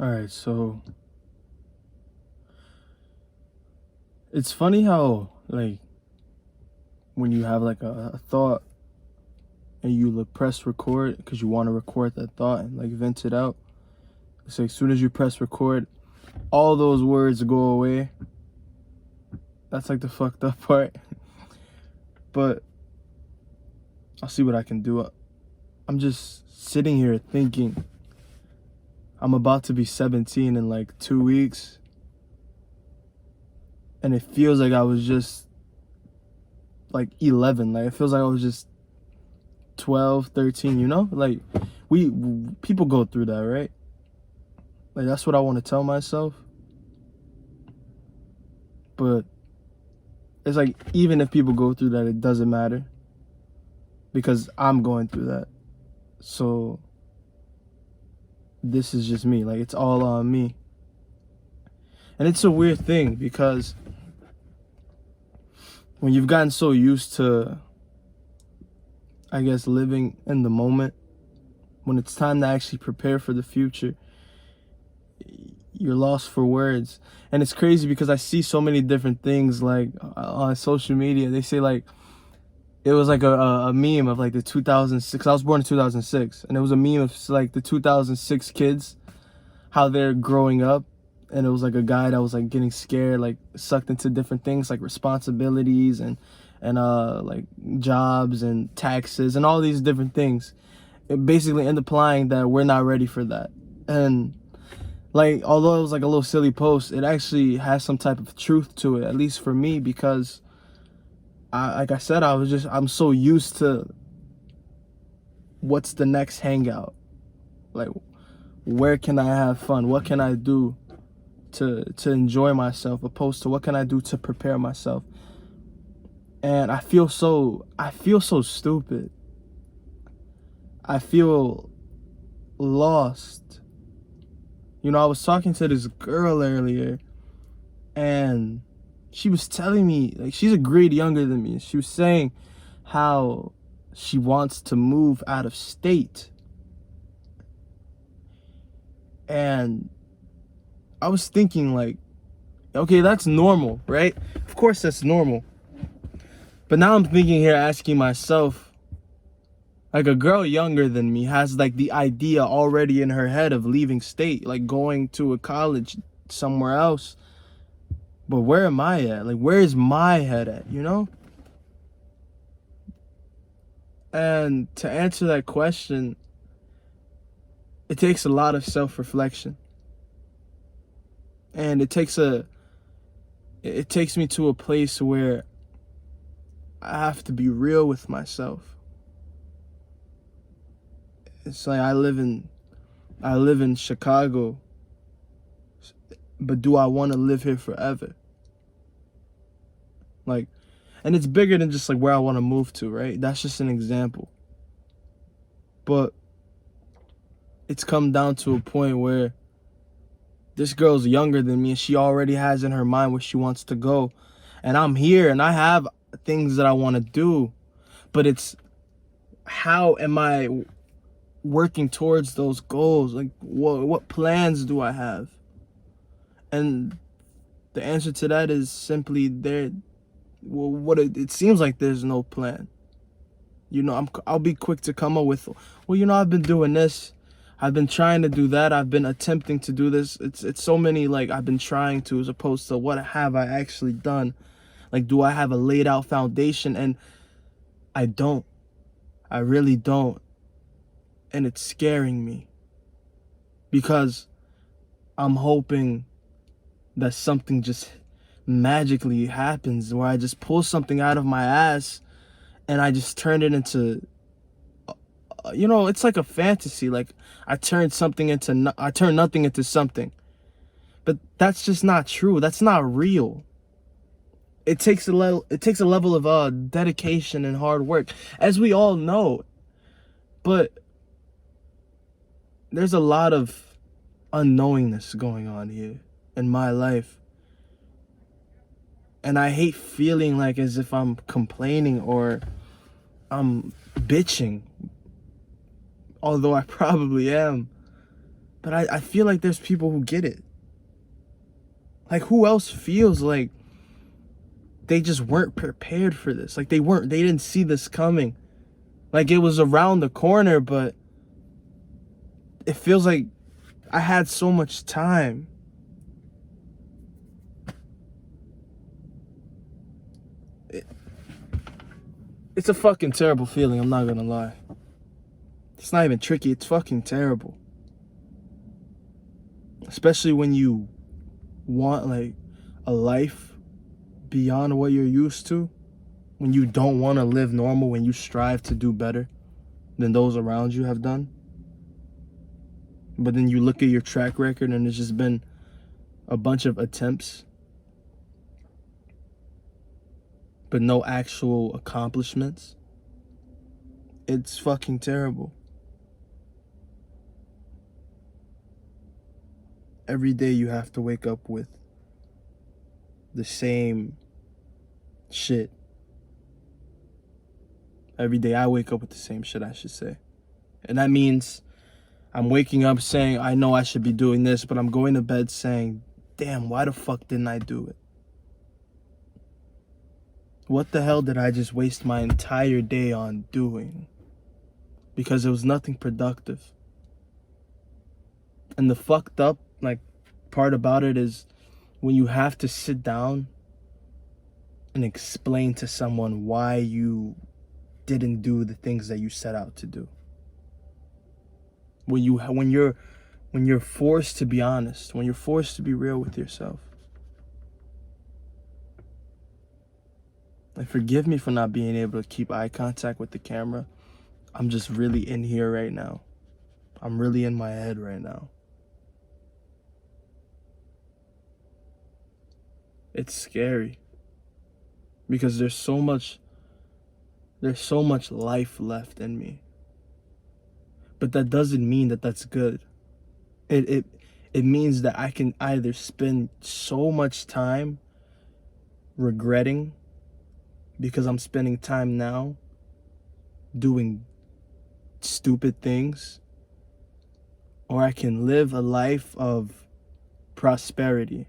All right, so it's funny how like when you have like a thought and you like press record because you want to record that thought and like vent it out. It's like as soon as you press record, all those words go away. That's like the fucked up part. But I'll see what I can do. I'm just sitting here thinking I'm about to be 17 in like 2 weeks. And it feels like I was just like 11. Like it feels like I was just 12, 13, you know? Like we people go through that, right? Like that's what I want to tell myself. But it's like even if people go through that, it doesn't matter because I'm going through that. So this is just me. Like it's all on me. And it's a weird thing because when you've gotten so used to, I guess, living in the moment, when it's time to actually prepare for the future, you're lost for words. And it's crazy because I see so many different things like on social media. They say like it was like a meme of like the 2006. I was born in 2006, and it was a meme of like the 2006 kids, how they're growing up. And it was like a guy that was like getting scared, like sucked into different things like responsibilities and like jobs and taxes and all these different things. It basically implying that we're not ready for that. And like although it was like a little silly post, it actually has some type of truth to it, at least for me, because like I said, I'm so used to what's the next hangout, like where can I have fun, what can I do to enjoy myself, opposed to what can I do to prepare myself. And I feel so stupid. I feel lost. You know, I was talking to this girl earlier and she was telling me, like, she's a grade younger than me. She was saying how she wants to move out of state. And I was thinking like, okay, that's normal, right? Of course that's normal. But now I'm thinking here, asking myself, like a girl younger than me has like the idea already in her head of leaving state, like going to a college somewhere else. But where am I at? Like, where is my head at, you know? And to answer that question, it takes a lot of self-reflection. And it takes me to a place where I have to be real with myself. It's like I live in Chicago, but do I want to live here forever? Like, and it's bigger than just like where I want to move to, right? That's just an example. But it's come down to a point where this girl's younger than me and she already has in her mind where she wants to go. And I'm here and I have things that I want to do, but it's how am I working towards those goals? Like what plans do I have? And the answer to that is simply it seems like there's no plan. You know, I'll be quick to come up with, well, you know, I've been doing this, I've been trying to do that, I've been attempting to do this. It's so many like I've been trying to, as opposed to what have I actually done? Like, do I have a laid out foundation? And I don't. I really don't. And it's scaring me because I'm hoping that something just magically happens where I just pull something out of my ass and I just turn it into, you know, it's like a fantasy. Like I turn nothing into something. But that's just not true. That's not real. It takes a level of dedication and hard work, as we all know. But there's a lot of unknowingness going on here in my life. And I hate feeling like as if I'm complaining or I'm bitching, although I probably am. But I feel like there's people who get it. Like, who else feels like they just weren't prepared for this? Like, they didn't see this coming. Like, it was around the corner, but it feels like I had so much time. It's a fucking terrible feeling, I'm not gonna lie. It's not even tricky, it's fucking terrible. Especially when you want, like, a life beyond what you're used to. When you don't want to live normal, when you strive to do better than those around you have done. But then you look at your track record and it's just been a bunch of attempts, but no actual accomplishments. It's fucking terrible. Every day you have to wake up with the same shit. Every day I wake up with the same shit, I should say. And that means I'm waking up saying, I know I should be doing this, but I'm going to bed saying, damn, why the fuck didn't I do it? What the hell did I just waste my entire day on doing? Because it was nothing productive. And the fucked up, like, part about it is when you have to sit down and explain to someone why you didn't do the things that you set out to do. When you're forced to be honest, when you're forced to be real with yourself. Like, forgive me for not being able to keep eye contact with the camera. I'm just really in here right now. I'm really in my head right now. It's scary. Because there's so much life left in me. But that doesn't mean that that's good. It means that I can either spend so much time regretting because I'm spending time now doing stupid things, or I can live a life of prosperity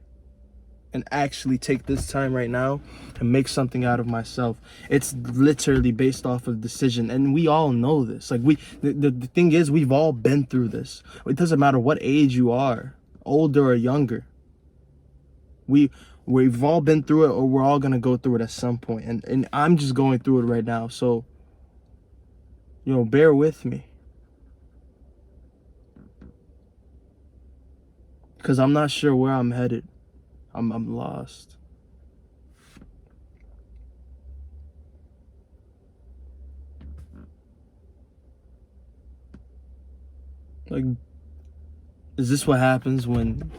and actually take this time right now and make something out of myself. It's literally based off of decision, and we all know this. Like, the thing is, we've all been through this. It doesn't matter what age you are, older or younger. We've all been through it, or we're all gonna go through it at some point. And I'm just going through it right now, so bear with me. Because I'm not sure where I'm headed. I'm lost. Like, is this what happens when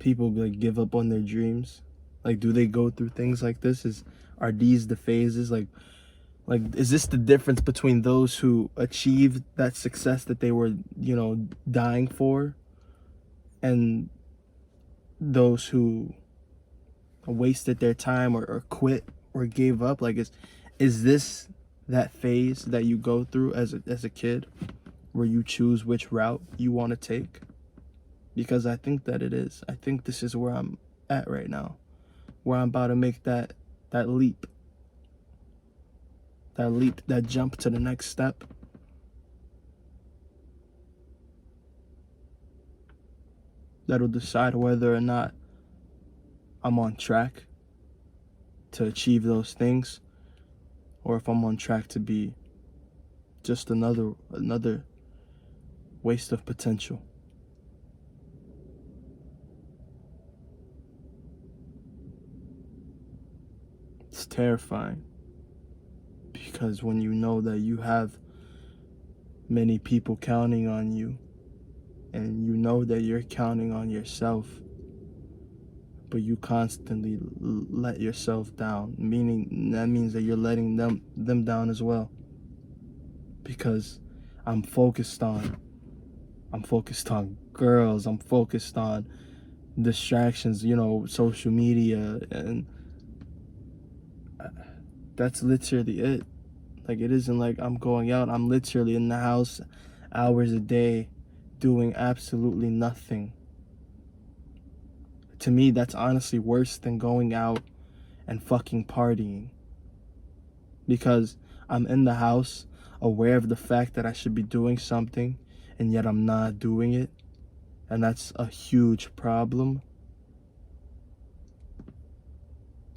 people, like, give up on their dreams? Like, do they go through things like this? Are these the phases? Like, is this the difference between those who achieved that success that they were, dying for, and those who wasted their time or quit or gave up? Like, is this that phase that you go through as a kid, where you choose which route you want to take? Because I think that it is. I think this is where I'm at right now, where I'm about to make that leap, that jump to the next step. That'll decide whether or not I'm on track to achieve those things, or if I'm on track to be just another waste of potential. It's terrifying, because when you know that you have many people counting on you, and you know that you're counting on yourself, but you constantly let yourself down, meaning that means that you're letting them down as well. Because I'm focused on girls, I'm focused on distractions, social media, and that's literally it. Like, it isn't like I'm going out. I'm literally in the house hours a day, doing absolutely nothing. To me, that's honestly worse than going out and fucking partying. Because I'm in the house, aware of the fact that I should be doing something, and yet I'm not doing it. And that's a huge problem.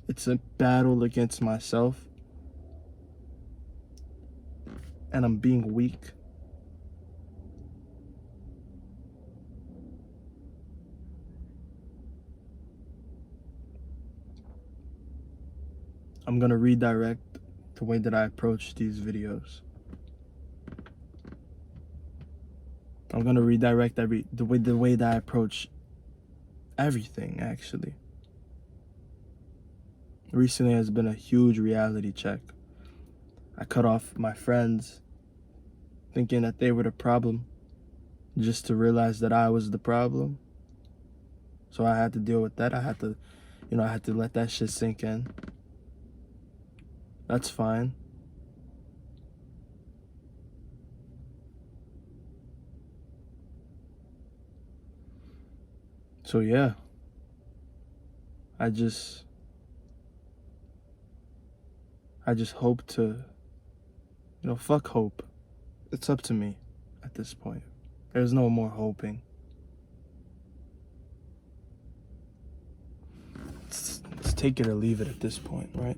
It's a battle against myself. And I'm being weak. I'm gonna redirect the way that I approach these videos. I'm gonna redirect the way that I approach everything, actually. Recently has been a huge reality check. I cut off my friends thinking that they were the problem, just to realize that I was the problem. So I had to deal with that. I had to let that shit sink in. That's fine. So yeah, I just hope to, fuck hope. It's up to me at this point. There's no more hoping. It's take it or leave it at this point, right?